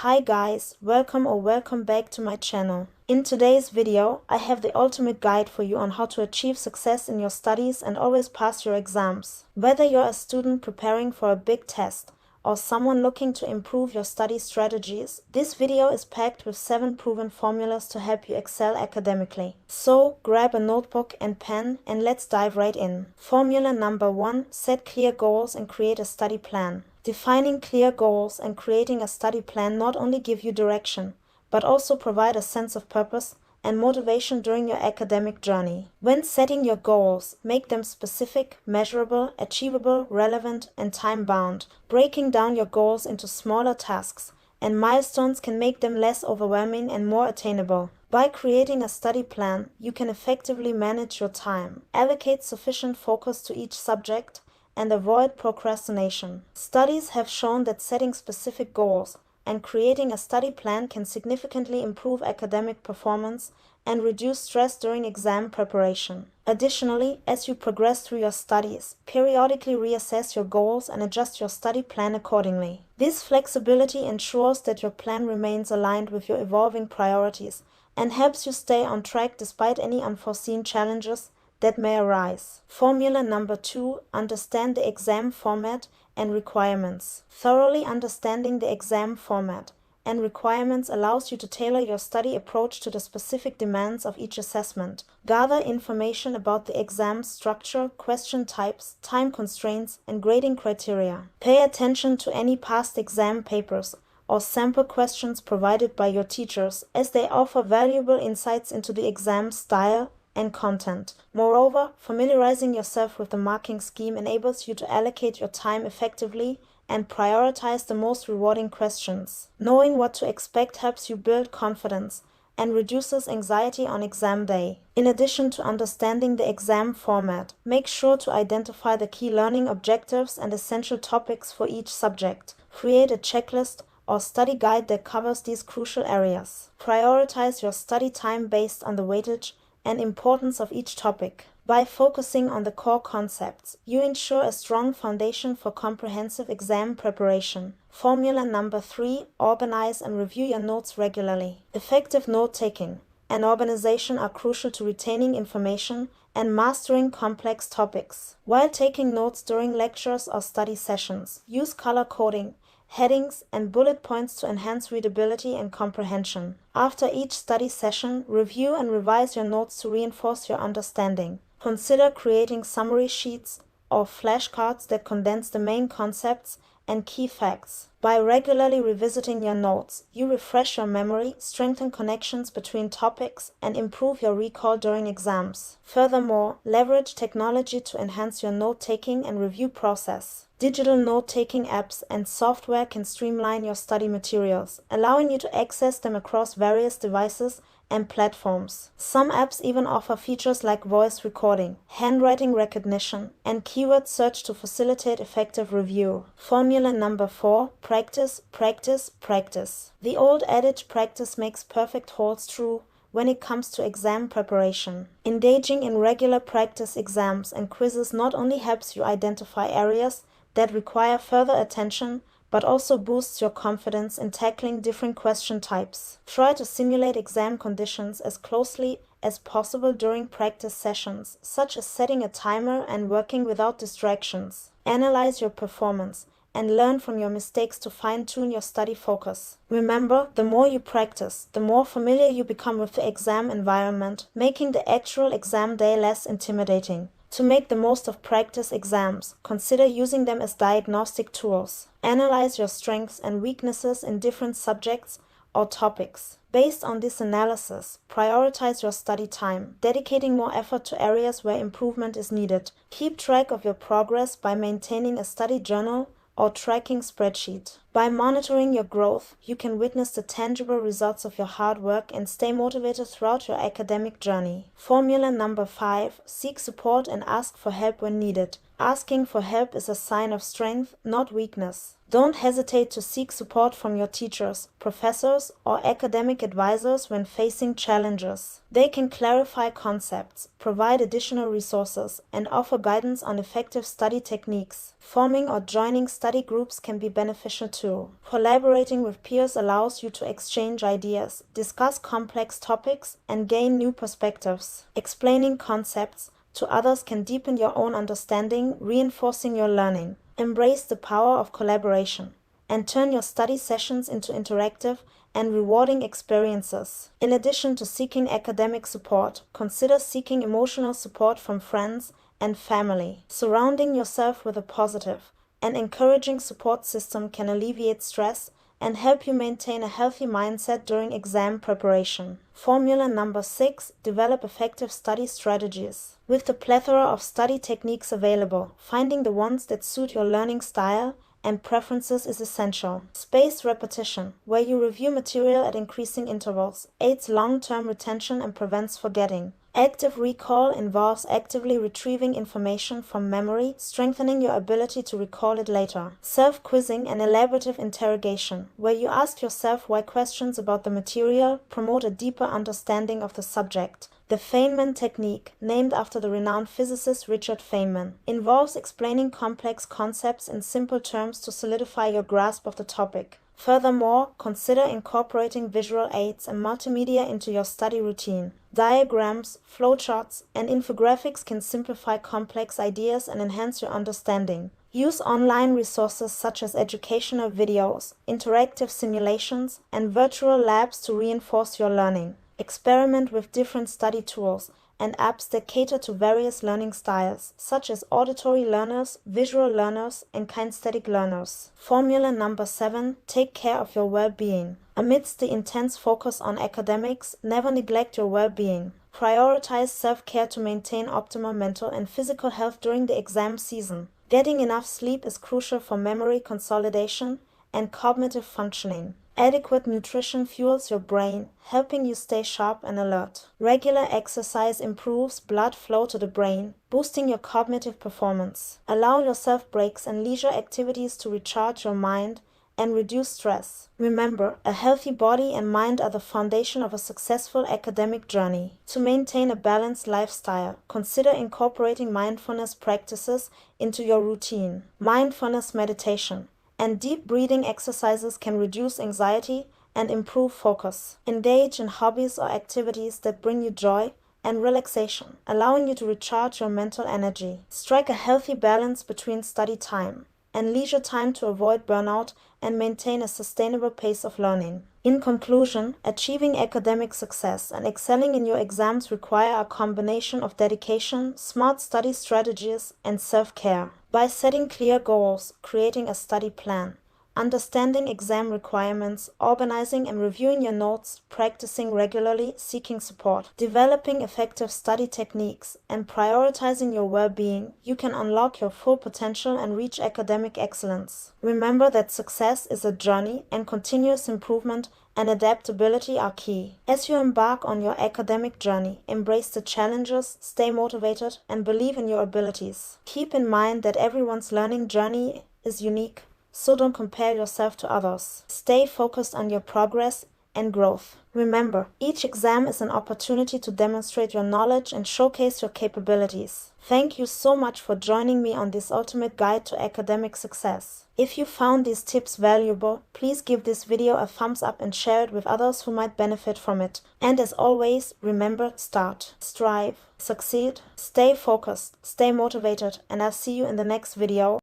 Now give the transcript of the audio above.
Hi guys, welcome back to my channel. In today's video, I have the ultimate guide for you on how to achieve success in your studies and always pass your exams. Whether you're a student preparing for a big test or someone looking to improve your study strategies, this video is packed with 7 proven formulas to help you excel academically. So grab a notebook and pen and let's dive right in. Formula number 1, set clear goals and create a study plan. Defining clear goals and creating a study plan not only give you direction, but also provide a sense of purpose and motivation during your academic journey. When setting your goals, make them specific, measurable, achievable, relevant, and time-bound. Breaking down your goals into smaller tasks and milestones can make them less overwhelming and more attainable. By creating a study plan, you can effectively manage your time, allocate sufficient focus to each subject, and avoid procrastination. Studies have shown that setting specific goals and creating a study plan can significantly improve academic performance and reduce stress during exam preparation. Additionally, as you progress through your studies, periodically reassess your goals and adjust your study plan accordingly. This flexibility ensures that your plan remains aligned with your evolving priorities and helps you stay on track despite any unforeseen challenges that may arise. Formula number 2, understand the exam format and requirements. Thoroughly understanding the exam format and requirements allows you to tailor your study approach to the specific demands of each assessment. Gather information about the exam structure, question types, time constraints, and grading criteria. Pay attention to any past exam papers or sample questions provided by your teachers, as they offer valuable insights into the exam style and content. Moreover, familiarizing yourself with the marking scheme enables you to allocate your time effectively and prioritize the most rewarding questions. Knowing what to expect helps you build confidence and reduces anxiety on exam day. In addition to understanding the exam format, make sure to identify the key learning objectives and essential topics for each subject. Create a checklist or study guide that covers these crucial areas. Prioritize your study time based on the weightage and importance of each topic. By focusing on the core concepts, you ensure a strong foundation for comprehensive exam preparation. Formula number 3, organize and review your notes regularly. Effective note-taking and organization are crucial to retaining information and mastering complex topics. While taking notes during lectures or study sessions, use color coding, headings, and bullet points to enhance readability and comprehension. After each study session, review and revise your notes to reinforce your understanding. Consider creating summary sheets or flashcards that condense the main concepts and key facts. By regularly revisiting your notes, you refresh your memory, strengthen connections between topics, and improve your recall during exams. Furthermore, leverage technology to enhance your note-taking and review process. Digital note-taking apps and software can streamline your study materials, allowing you to access them across various devices and platforms. Some apps even offer features like voice recording, handwriting recognition, and keyword search to facilitate effective review. Formula number 4, practice, practice, practice. The old adage, practice makes perfect, holds true when it comes to exam preparation. Engaging in regular practice exams and quizzes not only helps you identify areas that require further attention, but also boosts your confidence in tackling different question types. Try to simulate exam conditions as closely as possible during practice sessions, such as setting a timer and working without distractions. Analyze your performance and learn from your mistakes to fine-tune your study focus. Remember, the more you practice, the more familiar you become with the exam environment, making the actual exam day less intimidating. To make the most of practice exams, consider using them as diagnostic tools. Analyze your strengths and weaknesses in different subjects or topics. Based on this analysis, prioritize your study time, dedicating more effort to areas where improvement is needed. Keep track of your progress by maintaining a study journal or tracking spreadsheet. By monitoring your growth, you can witness the tangible results of your hard work and stay motivated throughout your academic journey. Formula number 5, seek support and ask for help when needed. Asking for help is a sign of strength, not weakness. Don't hesitate to seek support from your teachers, professors, or academic advisors when facing challenges. They can clarify concepts, provide additional resources, and offer guidance on effective study techniques. Forming or joining study groups can be beneficial too. Collaborating with peers allows you to exchange ideas, discuss complex topics, and gain new perspectives. Explaining concepts to others can deepen your own understanding, reinforcing your learning. Embrace the power of collaboration and turn your study sessions into interactive and rewarding experiences. In addition to seeking academic support, consider seeking emotional support from friends and family. Surrounding yourself with a positive and encouraging support system can alleviate stress and help you maintain a healthy mindset during exam preparation. Formula number 6. Develop effective study strategies. With the plethora of study techniques available, finding the ones that suit your learning style and preferences is essential. Spaced repetition, where you review material at increasing intervals, aids long-term retention and prevents forgetting. Active recall involves actively retrieving information from memory, strengthening your ability to recall it later. Self-quizzing and elaborative interrogation, where you ask yourself why questions about the material promote a deeper understanding of the subject. The Feynman technique, named after the renowned physicist Richard Feynman, involves explaining complex concepts in simple terms to solidify your grasp of the topic. Furthermore, consider incorporating visual aids and multimedia into your study routine. Diagrams, flowcharts, and infographics can simplify complex ideas and enhance your understanding. Use online resources such as educational videos, interactive simulations, and virtual labs to reinforce your learning. Experiment with different study tools and apps that cater to various learning styles, such as auditory learners, visual learners, and kinesthetic learners. Formula number 7. Take care of your well-being. Amidst the intense focus on academics, never neglect your well-being. Prioritize self-care to maintain optimal mental and physical health during the exam season. Getting enough sleep is crucial for memory consolidation and cognitive functioning. Adequate nutrition fuels your brain, helping you stay sharp and alert. Regular exercise improves blood flow to the brain, boosting your cognitive performance. Allow yourself breaks and leisure activities to recharge your mind and reduce stress. Remember, a healthy body and mind are the foundation of a successful academic journey. To maintain a balanced lifestyle, consider incorporating mindfulness practices into your routine. Mindfulness meditation and deep breathing exercises can reduce anxiety and improve focus. Engage in hobbies or activities that bring you joy and relaxation, allowing you to recharge your mental energy. Strike a healthy balance between study time and leisure time to avoid burnout and maintain a sustainable pace of learning. In conclusion, achieving academic success and excelling in your exams require a combination of dedication, smart study strategies, and self-care. By setting clear goals, creating a study plan, understanding exam requirements, organizing and reviewing your notes, practicing regularly, seeking support, developing effective study techniques, and prioritizing your well-being, you can unlock your full potential and reach academic excellence. Remember that success is a journey and continuous improvement and adaptability are key. As you embark on your academic journey, embrace the challenges, stay motivated, and believe in your abilities. Keep in mind that everyone's learning journey is unique, so don't compare yourself to others. Stay focused on your progress and growth. Remember, each exam is an opportunity to demonstrate your knowledge and showcase your capabilities. Thank you so much for joining me on this ultimate guide to academic success. If you found these tips valuable, please give this video a thumbs up and share it with others who might benefit from it. And as always, remember, start, strive, succeed, stay focused, stay motivated, and I'll see you in the next video.